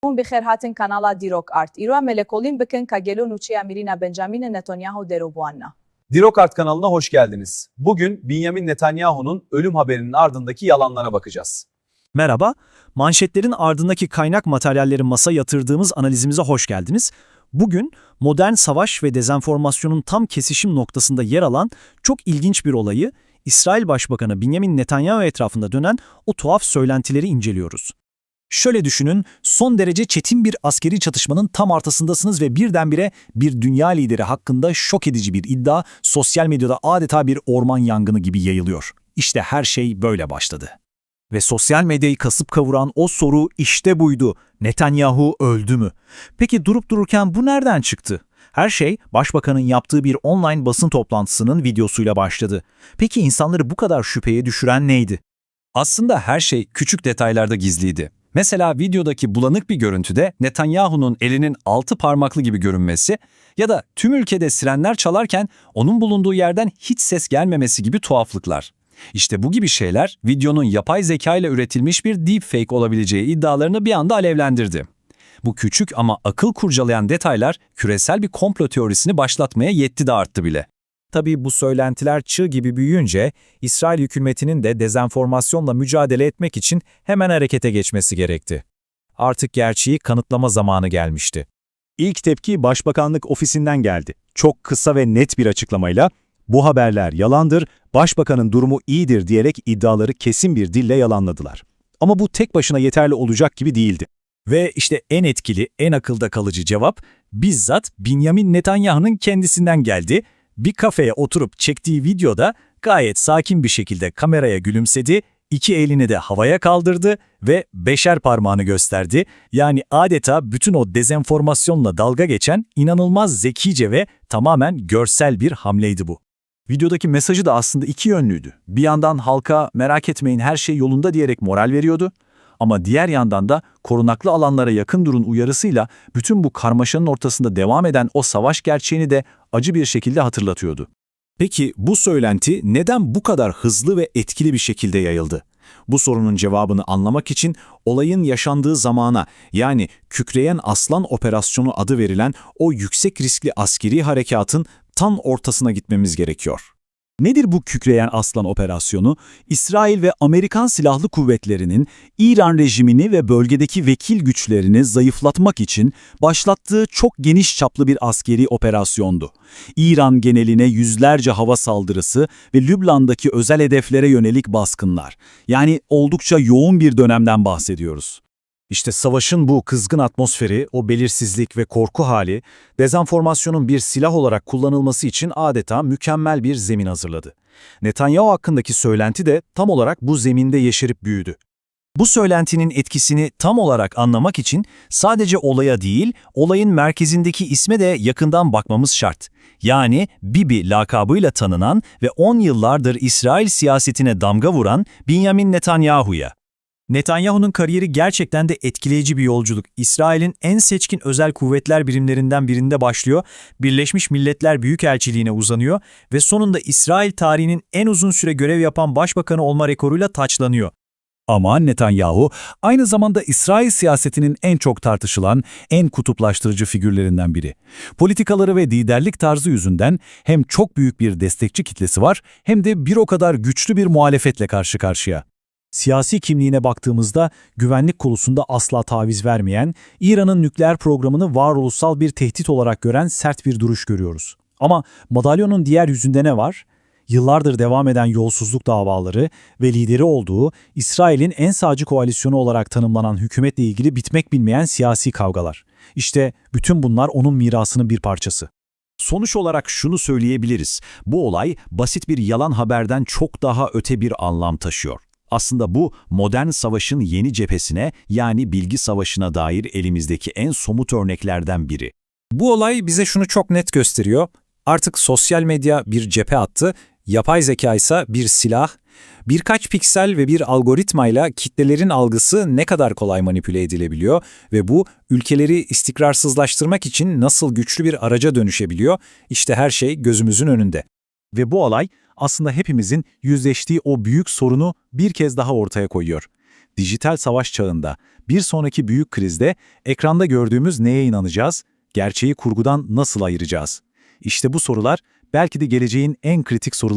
بخیر هاتن kanala Dirok Art. İroa melekolin bikin ka gelo nuçiya Mirina Benjamin Netanyahu derobuanna. Dirok Art kanalına hoş geldiniz. Bugün Benjamin Netanyahu'nun ölüm haberinin ardındaki yalanlara bakacağız. Merhaba, manşetlerin ardındaki kaynak materyalleri masaya yatırdığımız analizimize hoş geldiniz. Bugün modern savaş ve dezenformasyonun tam kesişim noktasında yer alan çok ilginç bir olayı, İsrail Başbakanı Benjamin Netanyahu etrafında dönen o tuhaf söylentileri inceliyoruz. Şöyle düşünün, son derece çetin bir askeri çatışmanın tam ortasındasınız ve birdenbire bir dünya lideri hakkında şok edici bir iddia sosyal medyada adeta bir orman yangını gibi yayılıyor. İşte her şey böyle başladı. Ve sosyal medyayı kasıp kavuran o soru işte buydu. Netanyahu öldü mü? Peki durup dururken bu nereden çıktı? Her şey başbakanın yaptığı bir online basın toplantısının videosuyla başladı. Peki insanları bu kadar şüpheye düşüren neydi? Aslında her şey küçük detaylarda gizliydi. Mesela videodaki bulanık bir görüntüde Netanyahu'nun elinin 6 parmaklı gibi görünmesi ya da tüm ülkede sirenler çalarken onun bulunduğu yerden hiç ses gelmemesi gibi tuhaflıklar. İşte bu gibi şeyler videonun yapay zeka ile üretilmiş bir deepfake olabileceği iddialarını bir anda alevlendirdi. Bu küçük ama akıl kurcalayan detaylar küresel bir komplo teorisini başlatmaya yetti de arttı bile. Tabii bu söylentiler çığ gibi büyüyünce İsrail hükümetinin de dezenformasyonla mücadele etmek için hemen harekete geçmesi gerekti. Artık gerçeği kanıtlama zamanı gelmişti. İlk tepki Başbakanlık ofisinden geldi. Çok kısa ve net bir açıklamayla "Bu haberler yalandır, Başbakanın durumu iyidir" diyerek iddiaları kesin bir dille yalanladılar. Ama bu tek başına yeterli olacak gibi değildi. Ve işte en etkili, en akılda kalıcı cevap bizzat Benjamin Netanyahu'nun kendisinden geldi. Bir kafeye oturup çektiği videoda gayet sakin bir şekilde kameraya gülümsedi, iki elini de havaya kaldırdı ve beşer parmağını gösterdi. Yani adeta bütün o dezenformasyonla dalga geçen inanılmaz zekice ve tamamen görsel bir hamleydi bu. Videodaki mesajı da aslında iki yönlüydü. Bir yandan halka "merak etmeyin, her şey yolunda" diyerek moral veriyordu. Ama diğer yandan da korunaklı alanlara yakın durun uyarısıyla bütün bu karmaşanın ortasında devam eden o savaş gerçeğini de acı bir şekilde hatırlatıyordu. Peki bu söylenti neden bu kadar hızlı ve etkili bir şekilde yayıldı? Bu sorunun cevabını anlamak için olayın yaşandığı zamana, yani Kükreyen Aslan Operasyonu adı verilen o yüksek riskli askeri harekatın tam ortasına gitmemiz gerekiyor. Nedir bu Kükreyen Aslan Operasyonu? İsrail ve Amerikan Silahlı Kuvvetleri'nin İran rejimini ve bölgedeki vekil güçlerini zayıflatmak için başlattığı çok geniş çaplı bir askeri operasyondu. İran geneline yüzlerce hava saldırısı ve Lübnan'daki özel hedeflere yönelik baskınlar. Yani oldukça yoğun bir dönemden bahsediyoruz. İşte savaşın bu kızgın atmosferi, o belirsizlik ve korku hali, dezenformasyonun bir silah olarak kullanılması için adeta mükemmel bir zemin hazırladı. Netanyahu hakkındaki söylenti de tam olarak bu zeminde yeşerip büyüdü. Bu söylentinin etkisini tam olarak anlamak için sadece olaya değil, olayın merkezindeki isme de yakından bakmamız şart. Yani Bibi lakabıyla tanınan ve 10 yıllardır İsrail siyasetine damga vuran Benjamin Netanyahu'ya. Netanyahu'nun kariyeri gerçekten de etkileyici bir yolculuk. İsrail'in en seçkin özel kuvvetler birimlerinden birinde başlıyor, Birleşmiş Milletler Büyükelçiliğine uzanıyor ve sonunda İsrail tarihinin en uzun süre görev yapan başbakanı olma rekoruyla taçlanıyor. Ama Netanyahu aynı zamanda İsrail siyasetinin en çok tartışılan, en kutuplaştırıcı figürlerinden biri. Politikaları ve liderlik tarzı yüzünden hem çok büyük bir destekçi kitlesi var hem de bir o kadar güçlü bir muhalefetle karşı karşıya. Siyasi kimliğine baktığımızda güvenlik konusunda asla taviz vermeyen, İran'ın nükleer programını varoluşsal bir tehdit olarak gören sert bir duruş görüyoruz. Ama madalyonun diğer yüzünde ne var? Yıllardır devam eden yolsuzluk davaları ve lideri olduğu İsrail'in en sağcı koalisyonu olarak tanımlanan hükümetle ilgili bitmek bilmeyen siyasi kavgalar. İşte bütün bunlar onun mirasının bir parçası. Sonuç olarak şunu söyleyebiliriz. Bu olay basit bir yalan haberden çok daha öte bir anlam taşıyor. Aslında bu modern savaşın yeni cephesine, yani bilgi savaşına dair elimizdeki en somut örneklerden biri. Bu olay bize şunu çok net gösteriyor. Artık sosyal medya bir cephe hattı, yapay zeka ise bir silah. Birkaç piksel ve bir algoritmayla kitlelerin algısı ne kadar kolay manipüle edilebiliyor ve bu ülkeleri istikrarsızlaştırmak için nasıl güçlü bir araca dönüşebiliyor? İşte her şey gözümüzün önünde. Ve bu olay aslında hepimizin yüzleştiği o büyük sorunu bir kez daha ortaya koyuyor. dijital savaş çağında, bir sonraki büyük krizde ekranda gördüğümüz neye inanacağız, gerçeği kurgudan nasıl ayıracağız? İşte bu sorular belki de geleceğin en kritik soruları.